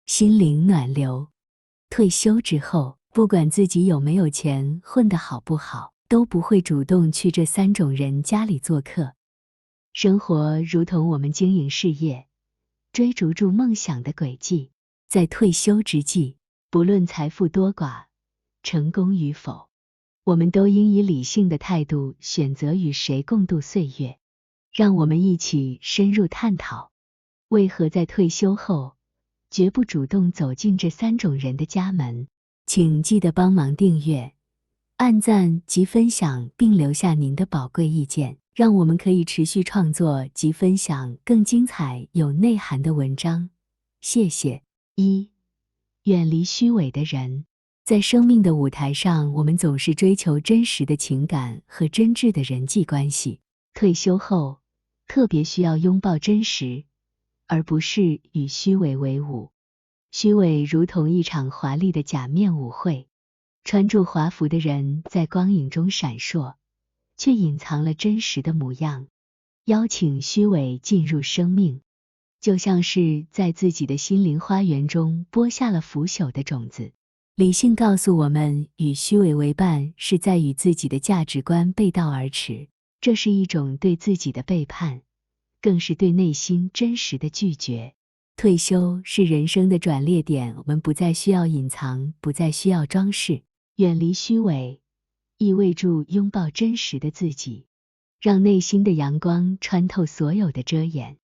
心灵暖流。退休之后，不管自己有没有钱，混得好不好，都不会主动去这3种人家里做客。生活如同我们经营事业，追逐住梦想的轨迹，在退休之际，不论财富多寡，成功与否，我们都应以理性的态度选择与谁共度岁月。让我们一起深入探讨，为何在退休后，绝不主动走进这3种人的家门。请记得帮忙订阅、按赞及分享，并留下您的宝贵意见，让我们可以持续创作及分享更精彩有内涵的文章。谢谢。1. 远离虚伪的人。在生命的舞台上，我们总是追求真实的情感和真挚的人际关系。退休后，特别需要拥抱真实，而不是与虚伪为伍。虚伪如同一场华丽的假面舞会，穿着华服的人在光影中闪烁，却隐藏了真实的模样。邀请虚伪进入生命，就像是在自己的心灵花园中播下了腐朽的种子。理性告诉我们，与虚伪为伴是在与自己的价值观背道而驰，这是一种对自己的背叛，更是对内心真实的拒绝。退休是人生的转捩点，我们不再需要隐藏，不再需要装饰。远离虚伪，意味着拥抱真实的自己，让内心的阳光穿透所有的遮掩，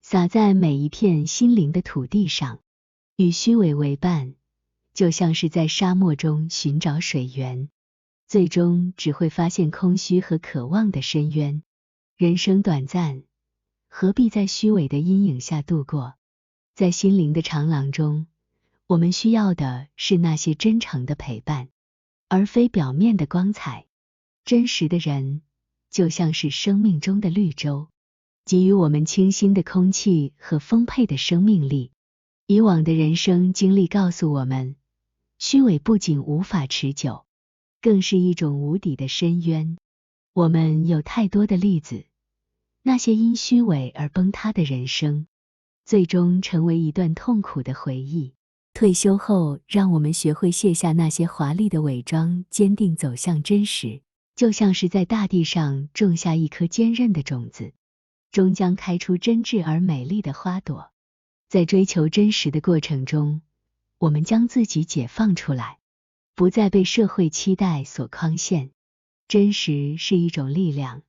洒在每一片心灵的土地上。与虚伪为伴，就像是在沙漠中寻找水源，最终只会发现空虚和渴望的深渊。人生短暂，何必在虚伪的阴影下度过？在心灵的长廊中，我们需要的是那些真诚的陪伴，而非表面的光彩。真实的人，就像是生命中的绿洲，给予我们清新的空气和丰沛的生命力。以往的人生经历告诉我们，虚伪不仅无法持久，更是一种无底的深渊。我们有太多的例子，那些因虚伪而崩塌的人生，最终成为一段痛苦的回忆。退休后，让我们学会卸下那些华丽的伪装，坚定走向真实，就像是在大地上种下一颗坚韧的种子，终将开出真挚而美丽的花朵。在追求真实的过程中，我们将自己解放出来，不再被社会期待所框限。真实是一种力量，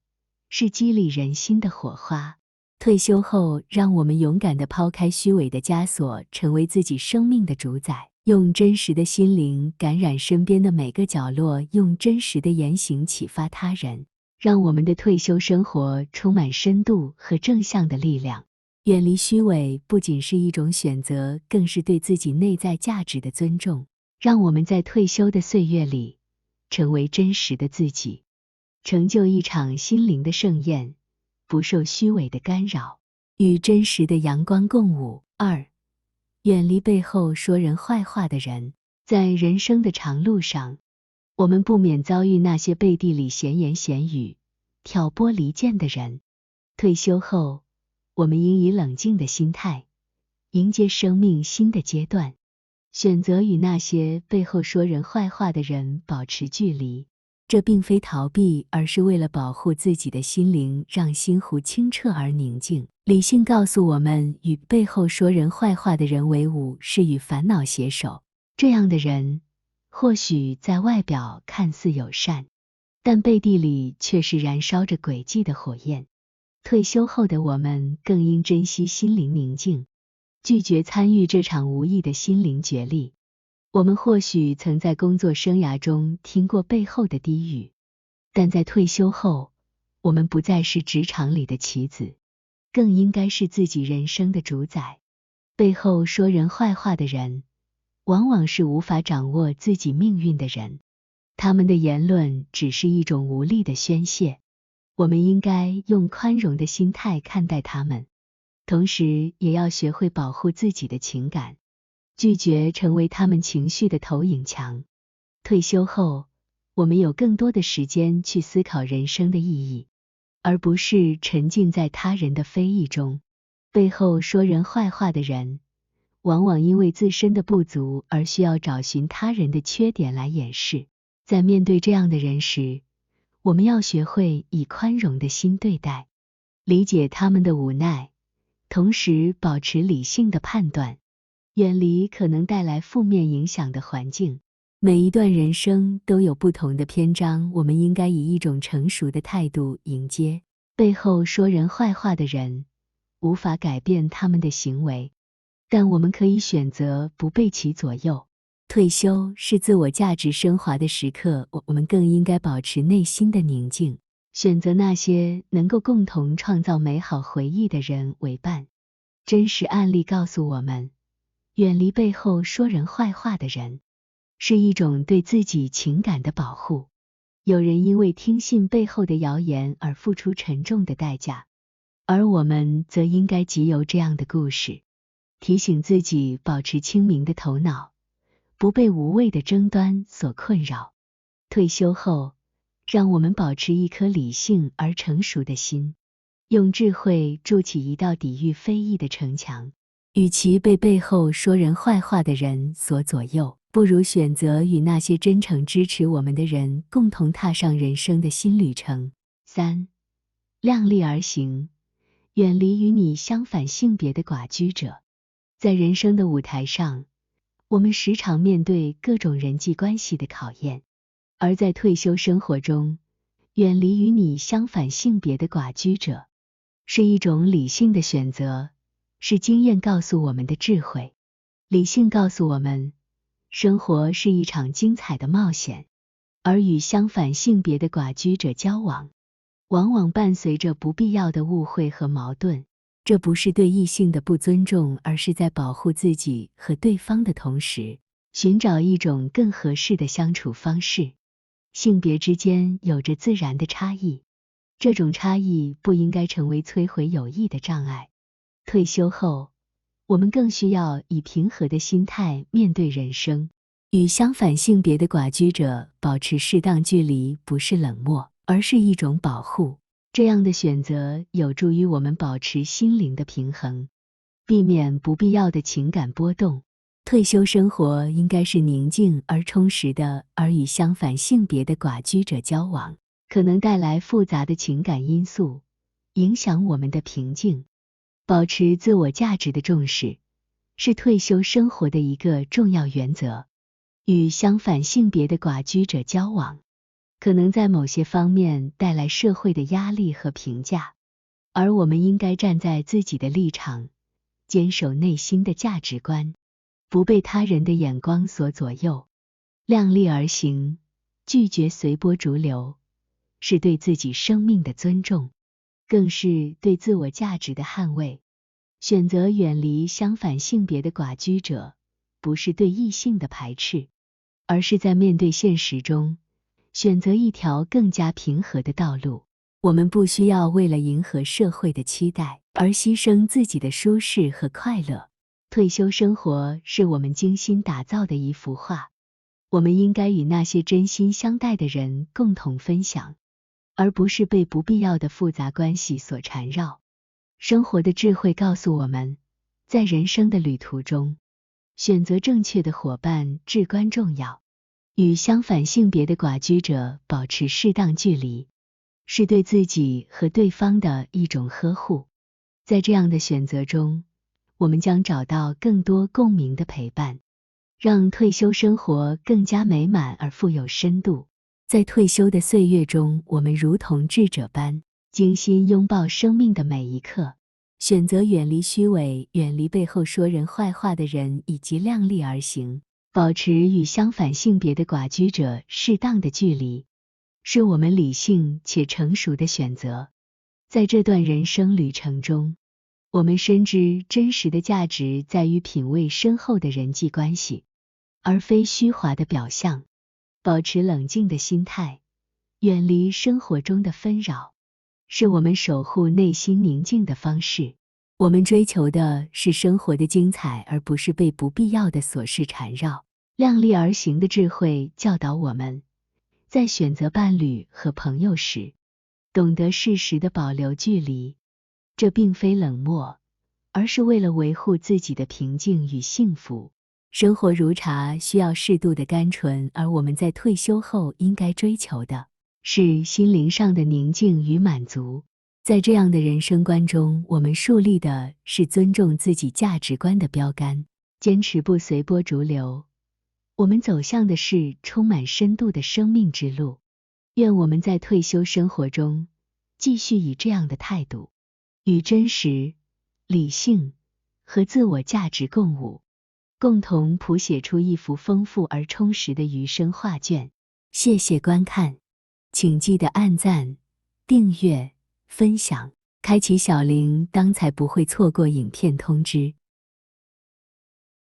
是激励人心的火花。退休后，让我们勇敢地抛开虚伪的枷锁，成为自己生命的主宰，用真实的心灵感染身边的每个角落，用真实的言行启发他人，让我们的退休生活充满深度和正向的力量。远离虚伪不仅是一种选择，更是对自己内在价值的尊重。让我们在退休的岁月里，成为真实的自己，成就一场心灵的盛宴，不受虚伪的干扰，与真实的阳光共舞。2. 远离背后说人坏话的人。在人生的长路上，我们不免遭遇那些背地里闲言闲语、挑拨离间的人。退休后，我们应以冷静的心态，迎接生命新的阶段，选择与那些背后说人坏话的人保持距离。这并非逃避，而是为了保护自己的心灵，让心湖清澈而宁静。理性告诉我们，与背后说人坏话的人为伍，是与烦恼携手。这样的人，或许在外表看似友善，但背地里却是燃烧着诡计的火焰。退休后的我们更应珍惜心灵宁静，拒绝参与这场无意的心灵角力。我们或许曾在工作生涯中听过背后的低语，但在退休后，我们不再是职场里的棋子，更应该是自己人生的主宰。背后说人坏话的人，往往是无法掌握自己命运的人，他们的言论只是一种无力的宣泄。我们应该用宽容的心态看待他们，同时也要学会保护自己的情感，拒绝成为他们情绪的投影墙。退休后，我们有更多的时间去思考人生的意义，而不是沉浸在他人的非议中。背后说人坏话的人，往往因为自身的不足而需要找寻他人的缺点来掩饰。在面对这样的人时，我们要学会以宽容的心对待，理解他们的无奈，同时保持理性的判断，远离可能带来负面影响的环境。每一段人生都有不同的篇章，我们应该以一种成熟的态度迎接。背后说人坏话的人，无法改变他们的行为，但我们可以选择不被其左右。退休是自我价值升华的时刻，我们更应该保持内心的宁静，选择那些能够共同创造美好回忆的人为伴。真实案例告诉我们，远离背后说人坏话的人，是一种对自己情感的保护。有人因为听信背后的谣言而付出沉重的代价，而我们则应该藉由这样的故事，提醒自己保持清明的头脑，不被无谓的争端所困扰。退休后，让我们保持一颗理性而成熟的心，用智慧筑起一道抵御非议的城墙。与其被背后说人坏话的人所左右，不如选择与那些真诚支持我们的人共同踏上人生的新旅程。3. 量力而行，远离与你相反性别的寡居者。在人生的舞台上，我们时常面对各种人际关系的考验，而在退休生活中，远离与你相反性别的寡居者，是一种理性的选择，是经验告诉我们的智慧。理性告诉我们，生活是一场精彩的冒险，而与相反性别的寡居者交往，往往伴随着不必要的误会和矛盾。这不是对异性的不尊重，而是在保护自己和对方的同时，寻找一种更合适的相处方式。性别之间有着自然的差异，这种差异不应该成为摧毁友谊的障碍。退休后，我们更需要以平和的心态面对人生。与相反性别的寡居者保持适当距离，不是冷漠，而是一种保护。这样的选择有助于我们保持心灵的平衡，避免不必要的情感波动。退休生活应该是宁静而充实的，而与相反性别的寡居者交往，可能带来复杂的情感因素，影响我们的平静。保持自我价值的重视，是退休生活的一个重要原则。与相反性别的寡居者交往，可能在某些方面带来社会的压力和评价，而我们应该站在自己的立场，坚守内心的价值观，不被他人的眼光所左右。量力而行，拒绝随波逐流，是对自己生命的尊重，更是对自我价值的捍卫。选择远离相反性别的寡居者，不是对异性的排斥，而是在面对现实中，选择一条更加平和的道路。我们不需要为了迎合社会的期待，而牺牲自己的舒适和快乐。退休生活是我们精心打造的一幅画，我们应该与那些真心相待的人共同分享，而不是被不必要的复杂关系所缠绕。生活的智慧告诉我们，在人生的旅途中，选择正确的伙伴至关重要。与相反性别的寡居者保持适当距离，是对自己和对方的一种呵护。在这样的选择中，我们将找到更多共鸣的陪伴，让退休生活更加美满而富有深度。在退休的岁月中，我们如同智者般精心拥抱生命的每一刻，选择远离虚伪，远离背后说人坏话的人，以及量力而行，保持与相反性别的寡居者适当的距离，是我们理性且成熟的选择。在这段人生旅程中，我们深知真实的价值在于品味深厚的人际关系，而非虚华的表象。保持冷静的心态，远离生活中的纷扰，是我们守护内心宁静的方式。我们追求的是生活的精彩，而不是被不必要的琐事缠绕。量力而行的智慧教导我们，在选择伴侣和朋友时，懂得适时的保留距离。这并非冷漠，而是为了维护自己的平静与幸福。生活如茶，需要适度的甘醇，而我们在退休后应该追求的是心灵上的宁静与满足。在这样的人生观中，我们树立的是尊重自己价值观的标杆，坚持不随波逐流。我们走向的是充满深度的生命之路。愿我们在退休生活中，继续以这样的态度，与真实、理性和自我价值共舞，共同谱写出一幅丰富而充实的余生画卷。谢谢观看，请记得按赞、订阅、分享，开启小铃铛才不会错过影片通知。